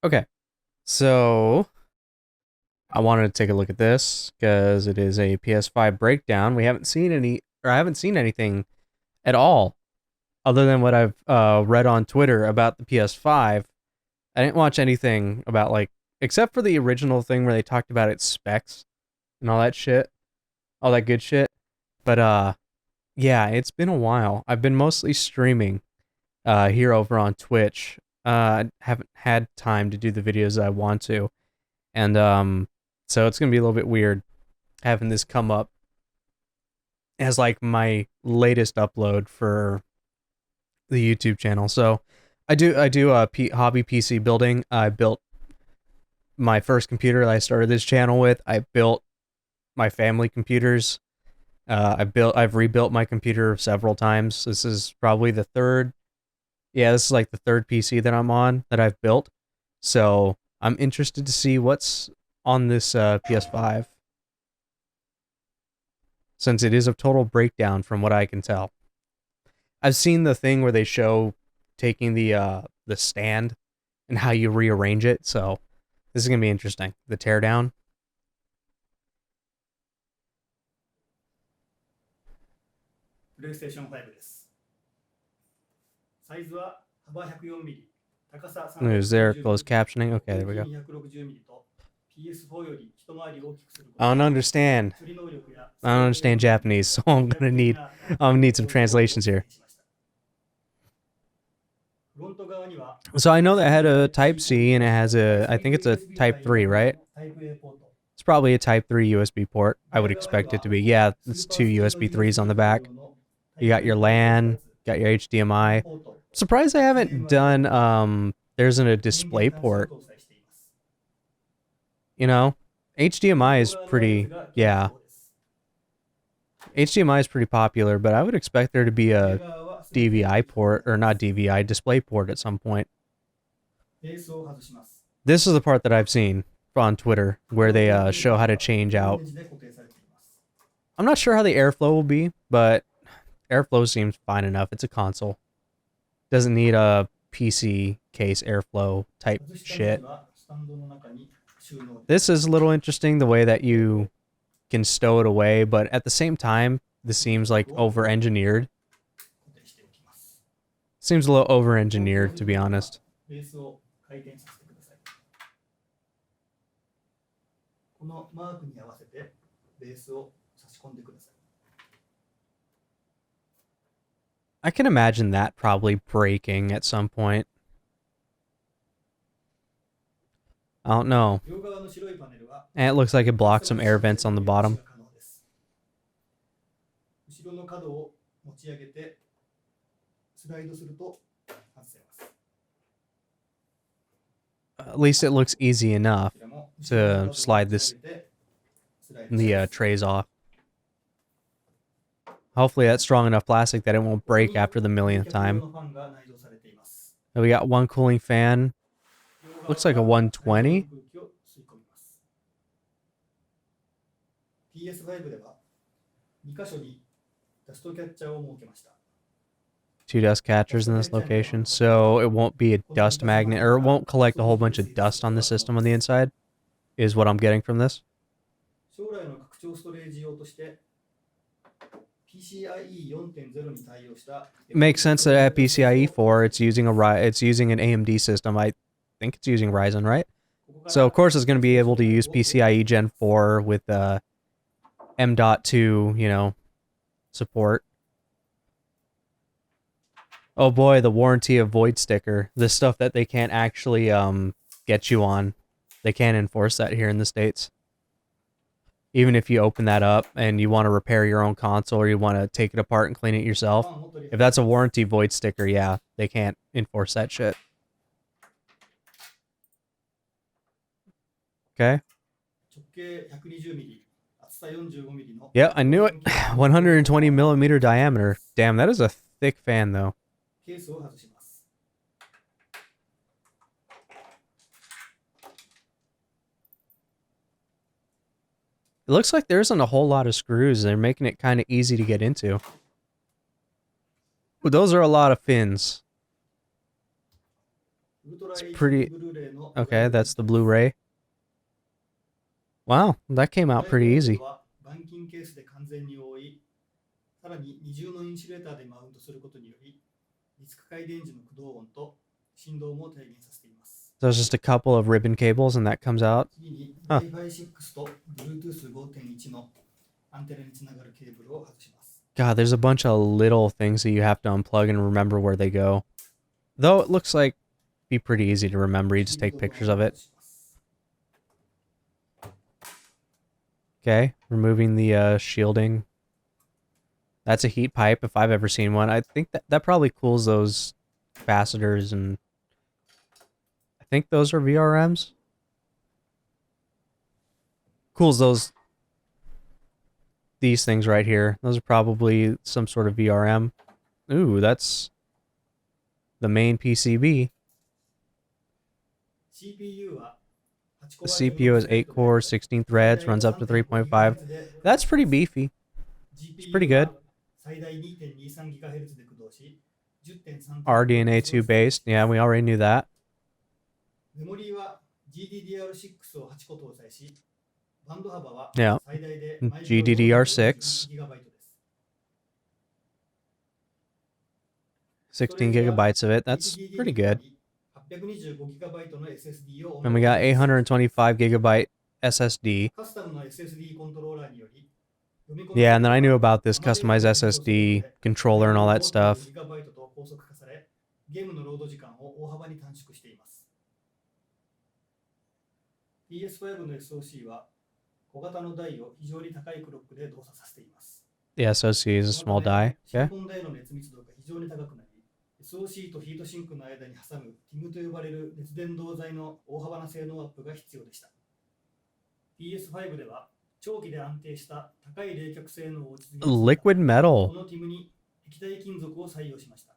Okay, so I wanted to take a look at this because it is a PS5 breakdown. We haven't seen any, or I haven't seen anything at all other than what I've read on Twitter about the PS5. I didn't watch anything about, like, except for the original thing where they talked about its specs and all that shit, all that good shit. But yeah, it's been a while. I've been mostly streaming here over on Twitch. I haven't had time to do the videos that I want to. And so it's gonna be a little bit weird having this come up as like my latest upload for the YouTube channel. So I do hobby PC building. I built my first computer that I started this channel with. I built my family computers. I've rebuilt my computer several times. This is probably the third. Yeah, this is like the third PC that I'm on that I've built. So I'm interested to see what's on this PS5, since it is a total breakdown from what I can tell. I've seen the thing where they show taking the stand and how you rearrange it, so this is gonna be interesting. The teardown. プレイステーション5です。サイズは幅104ミリ、高さ Is there closed captioning? Okay, there we go. 260ミリと PS4 より一回り大きくする。I don't understand. I don't understand Japanese, so I'm gonna need some translations here. So I know that had a Type C and it has I think it's a Type 3, right? It's probably a Type 3 USB port. I would expect it to be. Yeah, it's two USB 3s on the back. You got your LAN, got your HDMI. Surprised I haven't done, there's a display port. You know, HDMI is pretty, yeah. HDMI is pretty popular, but I would expect there to be a DVI port, or not DVI, display port at some point. This is the part that I've seen on Twitter, where they show how to change out. I'm not sure how the airflow will be, but airflow seems fine enough. It's a console. Doesn't need a PC case airflow type shit. This is a little interesting, the way that you can stow it away, but at the same time, this seems like over-engineered. Seems a little over-engineered, to be honest. I can imagine that probably breaking at some point. I don't know. And it looks like it blocks some air vents on the bottom. At least it looks easy enough to slide the trays off. Hopefully that's strong enough plastic that it won't break after the millionth time. And we got one cooling fan. Looks like a 120. Two dust catchers in this location, so it won't be a dust magnet, or it won't collect a whole bunch of dust on the system on the inside, is what I'm getting from this. It makes sense that at PCIe 4, it's using an AMD system. I think it's using Ryzen, right? So of course it's going to be able to use PCIe Gen 4 with M.2, you know, support. Oh boy, the warranty of void sticker. The stuff that they can't actually get you on. They can't enforce that here in the States. Even if you open that up and you want to repair your own console, or you want to take it apart and clean it yourself, if that's a warranty void sticker, yeah, they can't enforce that shit. Okay. Yeah, I knew it. 120 millimeter diameter. Damn, that is a thick fan, though. It looks like there isn't a whole lot of screws. They're making it kind of easy to get into. But those are a lot of fins. Ultra It's HD pretty... ブルーレイのドライ Okay, ブレ that's ッ the トです。Blu-ray. Wow, that came ド out ライブ pretty レーベル easy. は板金ケースで完全に覆い、さらに二重のインシュレーターでマウントすることにより、ディスク回電時の駆動音と振動も低減させています。So it's just a couple of ribbon cables and that comes out. 次に Huh. Wi-Fi 6と Bluetooth 5.1 のアンテナにつながるケーブルを外します。God, there's a bunch of little things that you have to unplug and remember where they go. Though it looks like it'd be pretty easy to remember. You just take pictures of it. Okay, removing the shielding. That's a heat pipe if I've ever seen one. I think that probably cools those capacitors, and I think those are VRMs. Cools these things right here. Those are probably some sort of VRM. Ooh, that's the main PCB. The CPU has 8 cores, 16 threads, runs up to 3.5. That's pretty beefy. It's pretty good. RDNA 2 based. Yeah, we already knew that. メモリーは GDDR6 を8個搭載し、バンド幅は Yeah. 最大で GDDR6. 16 gigabytes of it. That's pretty good. And we got 825 gigabyte SSD. Yeah, and then I knew about this customized SSD controller and all that stuff. PS5 の SoC は小型の台を非常に高いクロックで動作させています。The SoC is a small die. Okay. シリコン台の熱密度が非常に高くなり、SoC とヒートシンクの間に挟む TIM と呼ばれる熱伝導材の大幅な性能アップが必要でした。PS5 では長期で安定した高い冷却性能を実現するため、 Liquid metal. この TIM に液体金属を採用しました。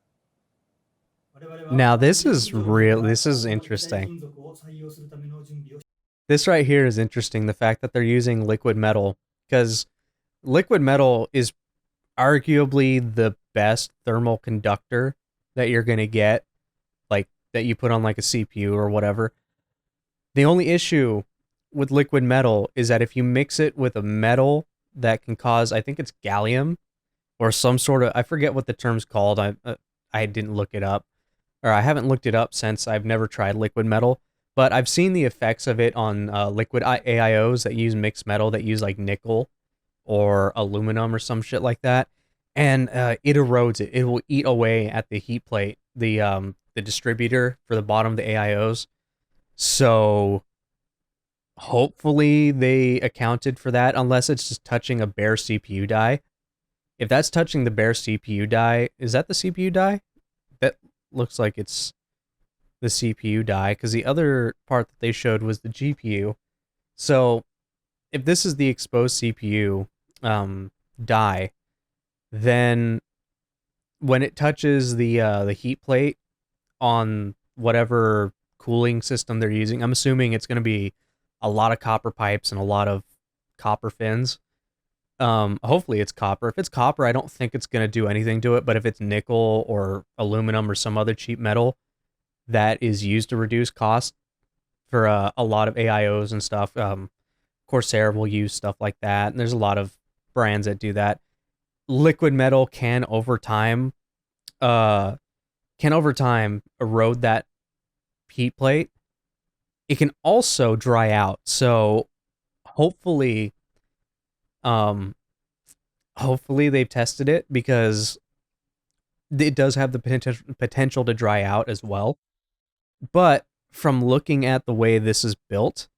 Now this is real. This is interesting. This right here is interesting. The fact that they're using liquid metal, because liquid metal is arguably the best thermal conductor that you're going to get, like that you put on like a CPU or whatever. The only issue with liquid metal is that if you mix it with a metal that can cause, I think it's gallium or some sort of, I forget what the term's called. I didn't look it up, or I haven't looked it up since I've never tried liquid metal, but I've seen the effects of it on liquid AIOs that use mixed metal, that use like nickel or aluminum or some shit like that, and it erodes it. It will eat away at the heat plate, the distributor for the bottom of the AIOs. So hopefully they accounted for that, unless it's just touching a bare CPU die. If that's touching the bare CPU die, is that the CPU die? That looks like it's the CPU die, because the other part that they showed was the GPU. So if this is the exposed CPU die, then when it touches the heat plate on whatever cooling system they're using, I'm assuming it's going to be a lot of copper pipes and a lot of copper fins. Hopefully it's copper. If it's copper, I don't think it's going to do anything to it, but if it's nickel or aluminum or some other cheap metal that is used to reduce cost for a lot of AIOs and stuff, Corsair will use stuff like that, and there's a lot of brands that do that. Liquid metal can over time erode that heat plate. It can also dry out. So hopefully they've tested it, because it does have the potential to dry out as well. But from looking at the way this is built,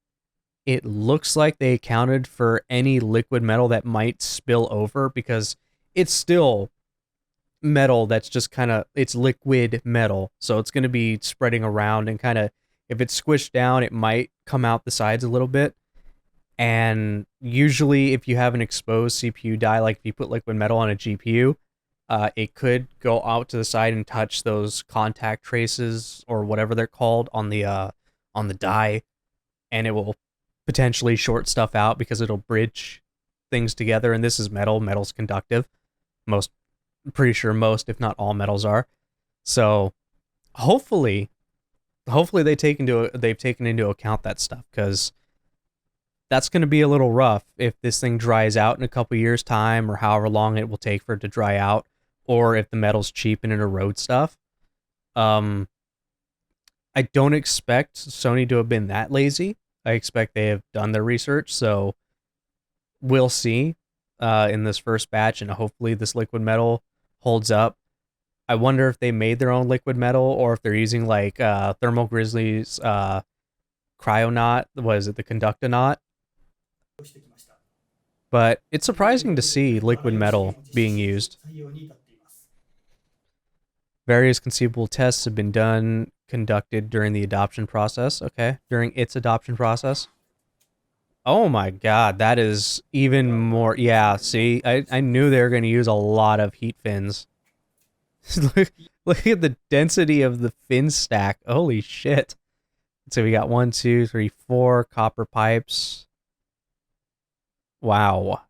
it looks like they accounted for any liquid metal that might spill over, because it's still metal that's just kind of, it's liquid metal. So it's going to be spreading around, and kind of, if it's squished down, it might come out the sides a little bit. And usually if you have an exposed CPU die, like if you put liquid metal on a GPU, it could go out to the side and touch those contact traces or whatever they're called on the die, and it will potentially short stuff out because it'll bridge things together. And this is metal. Metal's conductive. I'm pretty sure most, if not all, metals are. So hopefully hopefully they've taken into account that stuff, because that's going to be a little rough if this thing dries out in a couple years time, or however long it will take for it to dry out, or if the metal's cheap and it erodes stuff. um I don't expect Sony to have been that lazy. I expect they have done their research, so we'll see in this first batch, and hopefully this liquid metal holds up. I wonder if they made their own liquid metal, or if they're using like Thermal Grizzly's Cryonaut. Was it the Conductonaut? But it's surprising to see liquid metal being used. Various conceivable tests have been conducted during the adoption process. Okay, during its adoption process. Oh my god, that is even more. Yeah, see, I knew they were going to use a lot of heat fins. look at the density of the fin stack. Holy shit. So we got 1, 2, 3, 4 copper pipes. Wow.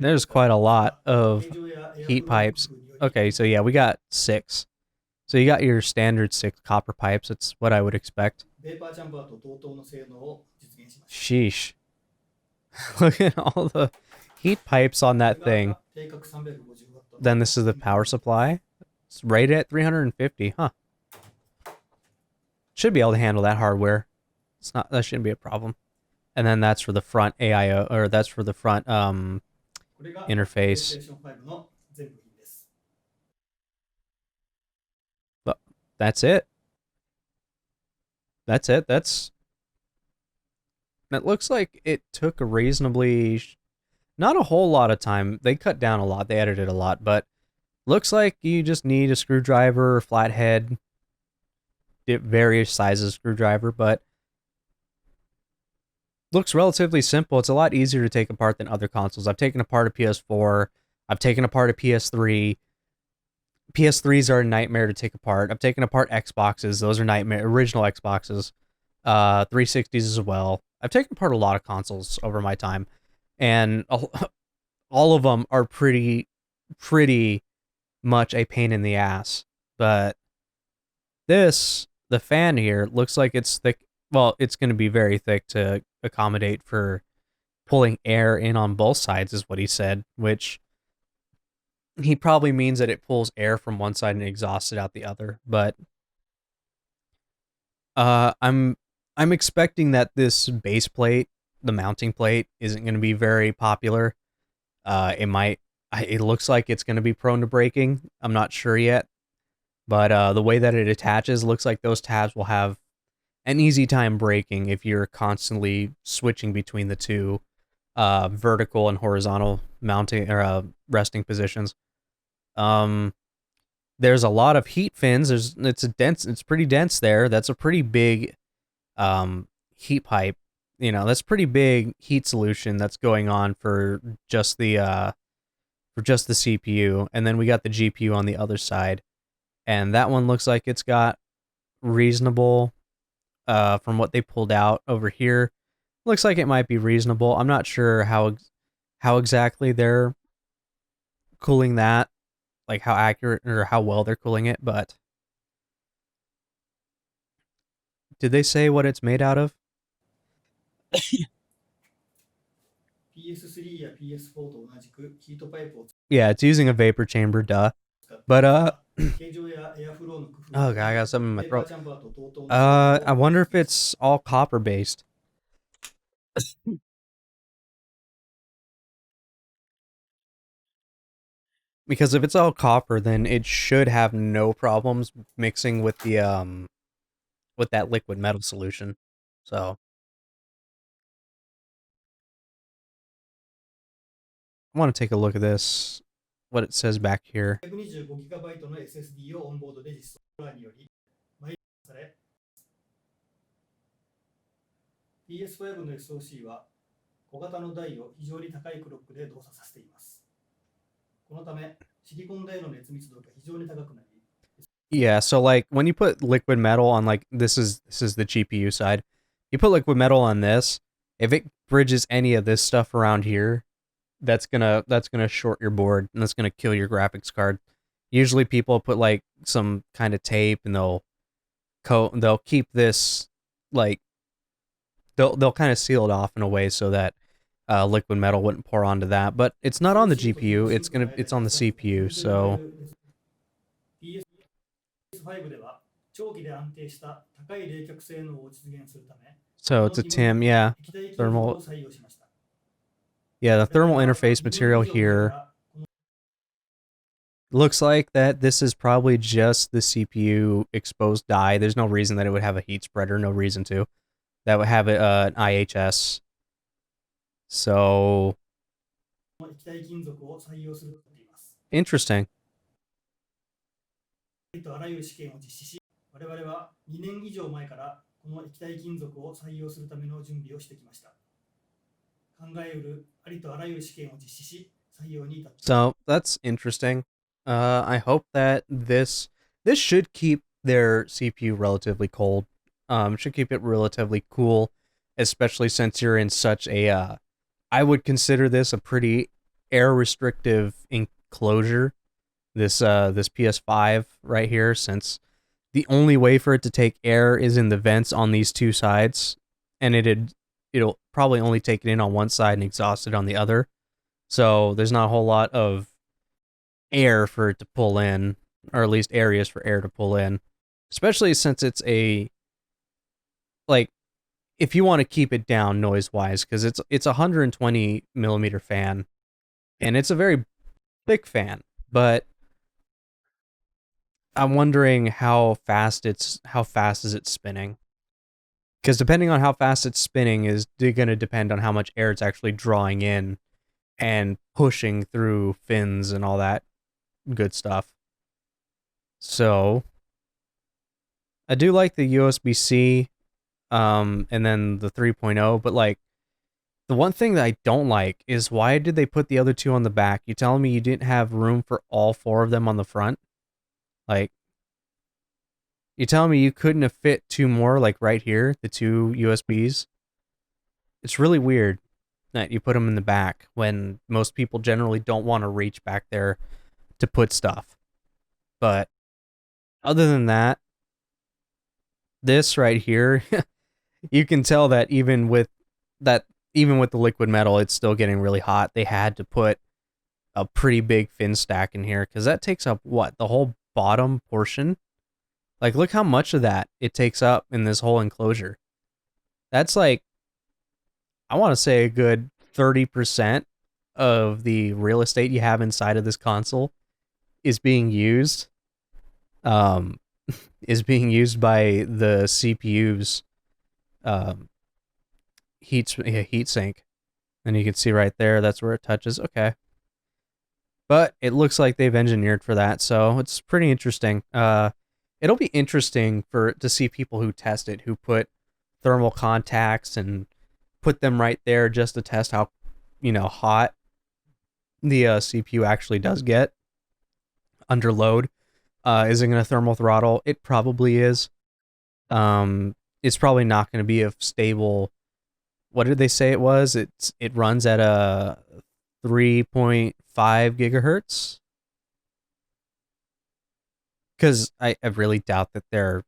There's quite a lot of heat pipes. Okay, so yeah, we got 6. So you got your standard 6 copper pipes. That's what I would expect. Sheesh. Look at all the heat pipes on that thing. Then this is the power supply. It's rated at 350, huh? Should be able to handle that hardware. It's not, that shouldn't be a problem. And then that's for the front AIO, or that's for the front interface. But that's it. That's it. It looks like it took a reasonably, not a whole lot of time. They cut down a lot. They edited a lot, but looks like you just need a screwdriver, flathead, various sizes screwdriver, but looks relatively simple. It's a lot easier to take apart than other consoles. I've taken apart a PS4. I've taken apart a PS3. PS3s are a nightmare to take apart. I've taken apart Xboxes. Those are nightmare. Original Xboxes. 360s as well. I've taken apart a lot of consoles over my time, and all of them are pretty much a pain in the ass. But this, the fan here, looks like it's thick. Well, it's going to be very thick to accommodate for pulling air in on both sides, is what he said, which he probably means that it pulls air from one side and exhausts it out the other. But I'm expecting that this base plate, the mounting plate, isn't going to be very popular. It looks like it's going to be prone to breaking. I'm not sure yet. But the way that it attaches looks like those tabs will have an easy time breaking if you're constantly switching between the two vertical and horizontal mounting or resting positions. There's a lot of heat fins. It's pretty dense there. That's a pretty big heat pipe. You know, that's pretty big heat solution that's going on for just the CPU, and then we got the GPU on the other side, and that one looks like it's got reasonable. From what they pulled out over here, looks like it might be reasonable. I'm not sure how exactly they're cooling that, like how accurate or how well they're cooling it, but did they say what it's made out of? Yeah, it's using a vapor chamber, duh. But oh god, I got something in my throat. I wonder if it's all copper based. Because if it's all copper, then it should have no problems mixing with the with that liquid metal solution. So I want to take a look at this, what it says back here. PS5 の SoC は小型の台を非常に高いクロックで動作させています。このためシリコン台の熱密度が非常に高くなり Yeah, so like when you put liquid metal on, like this is the GPU side. You put liquid metal on this, if it bridges any of this stuff around here, that's gonna short your board, and that's gonna kill your graphics card. Usually people put like some kind of tape and they'll keep this like they'll kind of seal it off in a way so that liquid metal wouldn't pour onto that. But it's not on the GPU. It's on the CPU. So PS5 では長期で安定した高い冷却性能を実現するため、こ so の it's a ティム TIM, yeah. 液体金属 Thermal, を採用しました。yeah. The 我々 thermal は interface 2年 material 以上前か here らこの looks like that this is probably just the CPU exposed die. There's no reason that it would have a heat spreader. No reason to. That would have an IHS. So 液体金属を採用すると言っています。 interesting. ありとあらゆる試験を実施し、我々は2年以上前からこの液体金属を採用するための準備をしてきました。考えうるありとあらゆる試験を実施し、採用に至った。 So that's interesting. I hope that this should keep their CPU relatively cold. Should keep it relatively cool, especially since you're in such a. I would consider this a pretty air restrictive enclosure. This PS5 right here, since the only way for it to take air is in the vents on these two sides, and it'll probably only take it in on one side and exhaust it on the other. So there's not a whole lot of air for it to pull in, or at least areas for air to pull in, especially since it's a like if you want to keep it down noise wise, because it's a 120 millimeter fan, and it's a very thick fan, but I'm wondering how fast is it spinning, because depending on how fast it's spinning is going to depend on how much air it's actually drawing in and pushing through fins and all that good stuff. So I do like the USB-C and then the 3.0, but like the one thing that I don't like is why did they put the other two on the back? You telling me you didn't have room for all four of them on the front? Like, you telling me you couldn't have fit two more, like right here, the two USBs? It's really weird that you put them in the back when most people generally don't want to reach back there to put stuff. But other than that, this right here, you can tell that even with the liquid metal, it's still getting really hot. They had to put a pretty big fin stack in here because that takes up what, the whole bottom portion? Like, look how much of that it takes up in this whole enclosure. That's like, I want to say a good 30% of the real estate you have inside of this console is being used. Is being used by the CPU's heatsink. And you can see right there, that's where it touches. Okay. But it looks like they've engineered for that, so it's pretty interesting. It'll be interesting to see people who test it, who put thermal contacts and put them right there just to test how, hot the CPU actually does get under load. Is it going to thermal throttle? It probably is. It's probably not going to be a stable. What did they say it was? It runs at a 3.5 gigahertz. Because I really doubt that their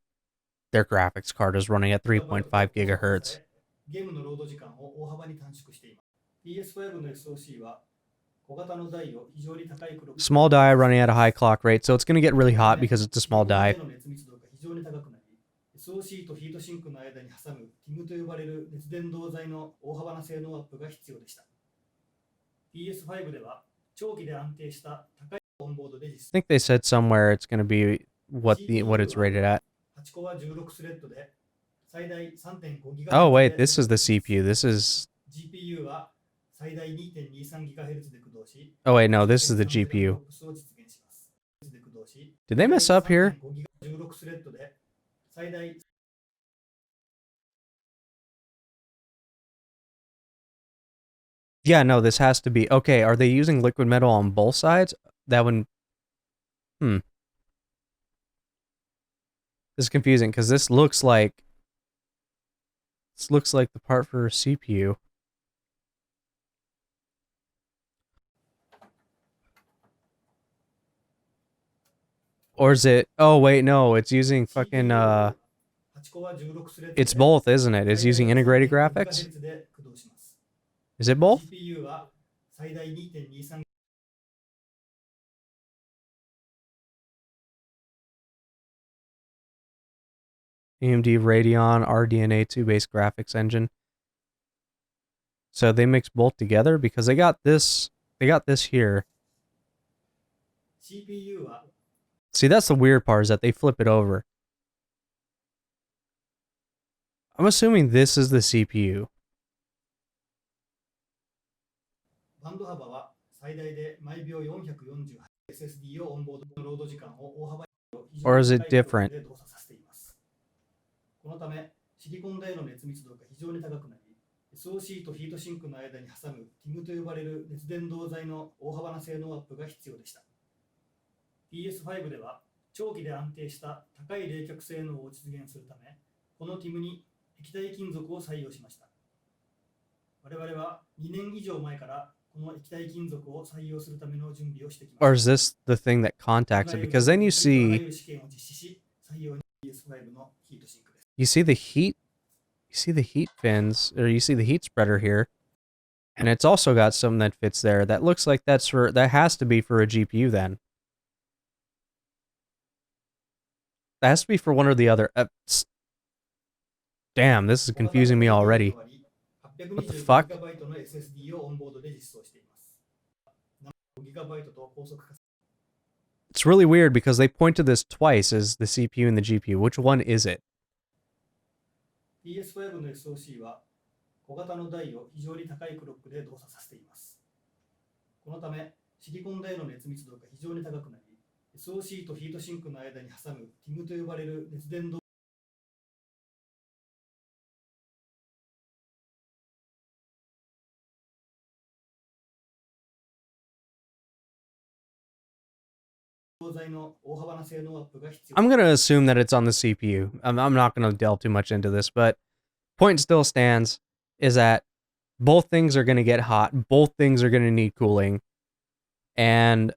graphics card is running at 3.5 gigahertz. ゲームのロード時間を大幅に短縮しています。PS5 の SoC は小型の台を非常に高いクロック Small die running at a high clock rate, so it's going to get really hot because it's a small die. の熱密度が非常に高くなり、SoC とヒートシンクの間に挟む TIM と呼ばれる熱伝導材の大幅な性能アップが必要でした。PS5 では長期で安定した高いオンボードで実 I think they said somewhere it's going to be what it's rated at. 8コア16スレッドで最大 3.5 ギガ Oh wait, this is the CPU. This is GPU は最大 2.23 ギガヘルツで駆動し Oh wait, no, this is the GPU. Did they mess up here? 16スレッドで最大 Yeah, no, this has to be. Okay, are they using liquid metal on both sides? That one. This is confusing because this looks like the part for a CPU. Or is it? Oh wait, no, it's using fucking CPU は8コア16スレッド it's で both, isn't it? It's 最大 using integrated graphics. 3.6GHz で駆動します。Is it both? GPU は最大2.23 AMD Radeon RDNA 2 based graphics engine. So they mix both together because they got this here. CPU は See, that's the weird part, is that they flip it over. I'm assuming this is the CPU. バンド幅は最大で毎秒 448SSD をオンボードのロード時間を大幅に非常 Or に is 高 it い速度 different? で動作させています。このため、シリコン台の熱密度が非常に高くなり、SOC とヒートシンクの間に挟む TIM と呼ばれる熱伝導材の大幅な性能アップが必要でした。PS5 では長期で安定した高い冷却性能を実現するため、この TIM に液体金属を採用しました。我々は2年以上前からこの液体金属を採用するための準備をしてきま Or した。 is this the thing that contacts it? Because then you あら see ゆる試験を実施し、採用に PS5 のヒートシンクです。 you see the heat fins, or you see the heat spreader here. And it's also got some that fits there. That looks like that has to be for a GPU then. That has to be for one or the other. Damn, this is confusing me already. What the fuck? It's really weird because they point to this twice as the CPU and the GPU. Which one is it? PS5 の SOC は小型の台を非常に高いクロックで動作させています。このため、シリコン台の熱密度が非常に高くなり、SOC とヒートシンクの間に挟む TIM と呼ばれる熱伝導材の大幅な性能アップが必要。 I'm going to assume that it's on the CPU. I'm not going to delve too much into this, but point still stands is that both things are going to get hot. Both things are going to need cooling. And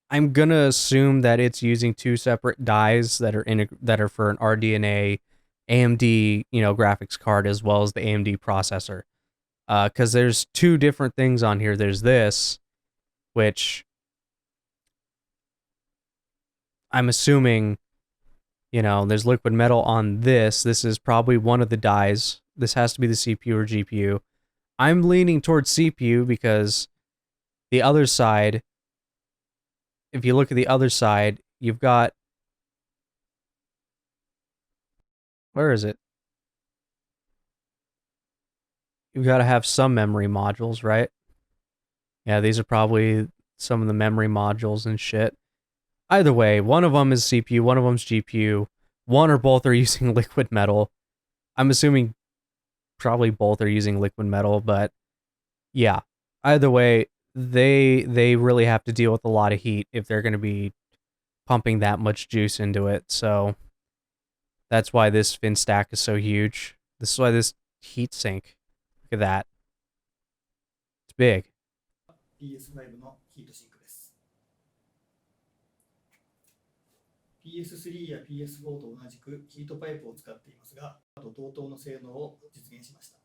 I'm going to assume that it's using two separate dies that are for an RDNA AMD, graphics card, as well as the AMD processor. Because there's two different things on here. There's this, which I'm assuming, there's liquid metal on this. This is probably one of the dies. This has to be the CPU or GPU. I'm leaning towards CPU because the other side, if you look at the other side, you've got... Where is it? You've got to have some memory modules, right? Yeah, these are probably some of the memory modules and shit. Either way, one of them is CPU, one of them's GPU. One or both are using liquid metal. I'm assuming probably both are using liquid metal, but yeah. Either way, they really have to deal with a lot of heat if they're going to be pumping that much juice into it. So that's why this fin stack is so huge. This is why this heat sink. Look at that. It's big. PS5 のヒートシンクです。PS3 や PS4 と同じくヒートパイプを使っていますが、あと同等の性能を実現しました。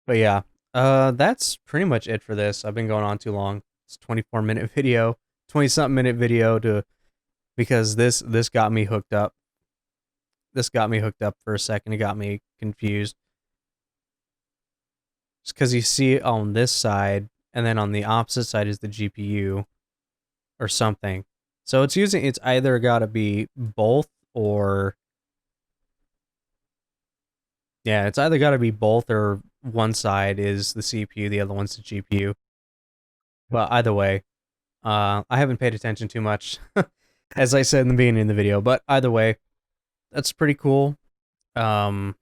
But yeah, that's pretty much it for this. I've been going on too long. It's a 24-minute video, 20-something minute video because this got me hooked up. This got me hooked up for a second. It got me confused. Just because you see it on this side, and then on the opposite side is the GPU or something. So it's either got to be both or... Yeah, it's either got to be both or one side is the CPU, the other one's the GPU. But either way, I haven't paid attention too much, as I said in the beginning of the video. But either way, that's pretty cool. There's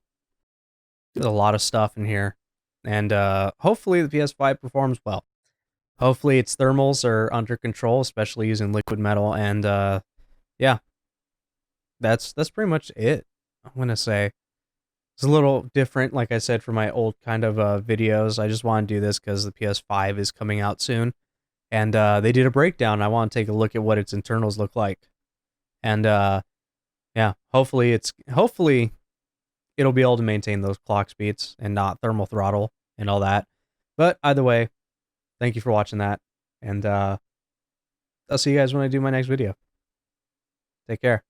a lot of stuff in here. And hopefully the PS5 performs well. Hopefully its thermals are under control, especially using liquid metal. And yeah, that's pretty much it, I'm going to say. It's a little different, like I said, for my old kind of videos. I just want to do this because the PS5 is coming out soon. and they did a breakdown. I want to take a look at what its internals look like, and yeah, hopefully it'll be able to maintain those clock speeds and not thermal throttle and all that. But either way, thank you for watching that, and I'll see you guys when I do my next video. Take care.